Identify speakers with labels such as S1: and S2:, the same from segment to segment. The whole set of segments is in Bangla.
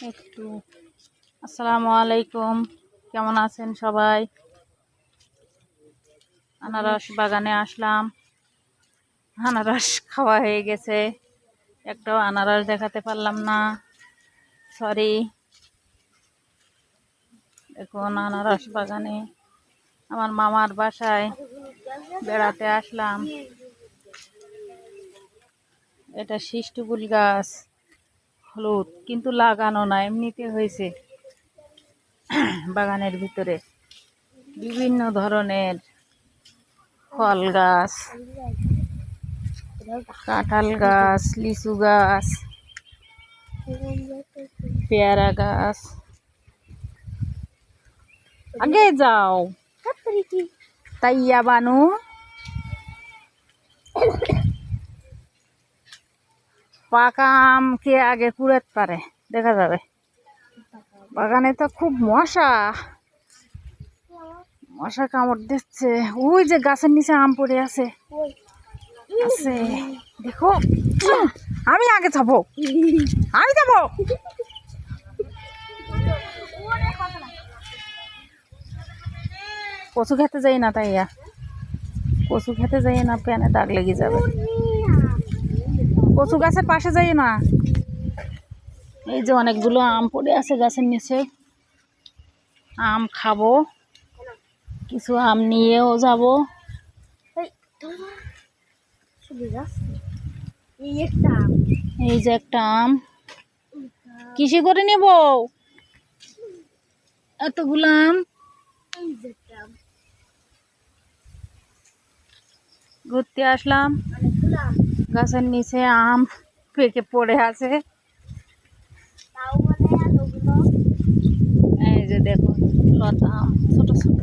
S1: একটু আসসালামু আলাইকুম, কেমন আছেন সবাই? আনারস বাগানে আসলাম। আনারস খাওয়া হয়ে গেছে, একটাও আনারস দেখাতে পারলাম না, সরি। দেখুন আনারস বাগানে আমার মামার বাসায় বেড়াতে আসলাম। এটা শিষ্টকুল গাছ, হলুদ, কিন্তু লাগানো না, এমনিতে হয়েছে। বাগানের ভিতরে বিভিন্ন ধরনের ফল গাছ, কাঁঠাল গাছ, লিচু গাছ, পেয়ারা গাছ। আগে যাও তাইয়া বানু। পাকা আম কে আগে কুড়াতে পারে দেখা যাবে। বাগানে তো খুব মশা মশা কামড় দিচ্ছে। ওই যে গাছের নিচে আম পড়ে আছে, আছে দেখো। আমি আগে যাবো, আমি যাবো। কচু খেতে যাই না, তাইয়া কচু খেতে যাই না, প্যানে দাগ লেগে যাবে। কচু গাছের পাশে যাই না। এই যে অনেকগুলো আম পড়ে আছে গাছের নিচে, আম খাবো, কিছু আম নিয়েও যাব। এই যে একটা আম, কিসে করে নেব এতগুলো আম? ঘুরতে আসলাম, গাছের নিচে আম পেকে পড়ে আছে। এই যে দেখুন লতা আম, ছোট ছোট,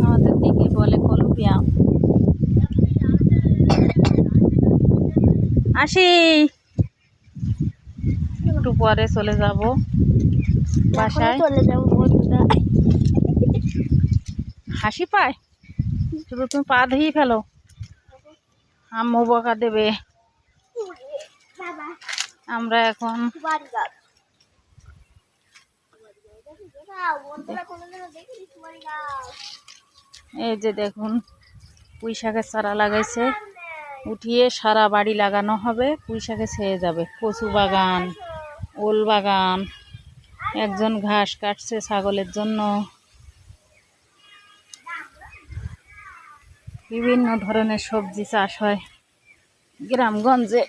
S1: আমাদের দিকে বলে কলপি আম। আসি, একটু পরে চলে যাব বাসায়। হাসি পায় শুধু, তুমি পা ধুয়ে ফেলো, আম্মু বকা দেবে। আমরা এখন এই যে দেখুন পুঁই শাকের চারা লাগাইছে, উঠিয়ে সারা বাড়ি লাগানো হবে, পুঁই শাকে ছেয়ে যাবে। কচু বাগান, ওল বাগান, একজন ঘাস কাটছে ছাগলের জন্য। বিভিন্ন ধরনের সবজি চাষ হয় গ্রামগঞ্জে,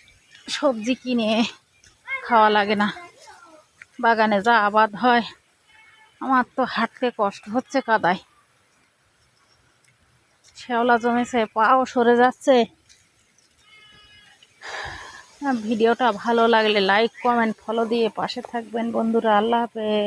S1: সবজি কিনে খাওয়া লাগে না, বাগানে যা আবাদ হয়। আমার তো হাঁটতে কষ্ট হচ্ছে কাদায়, শ্যাওলা জমেছে, পাও সরে যাচ্ছে। ভিডিওটা ভালো লাগলে লাইক, কমেন্ট, ফলো দিয়ে পাশে থাকবেন বন্ধুরা। আল্লাহ হাফেজ।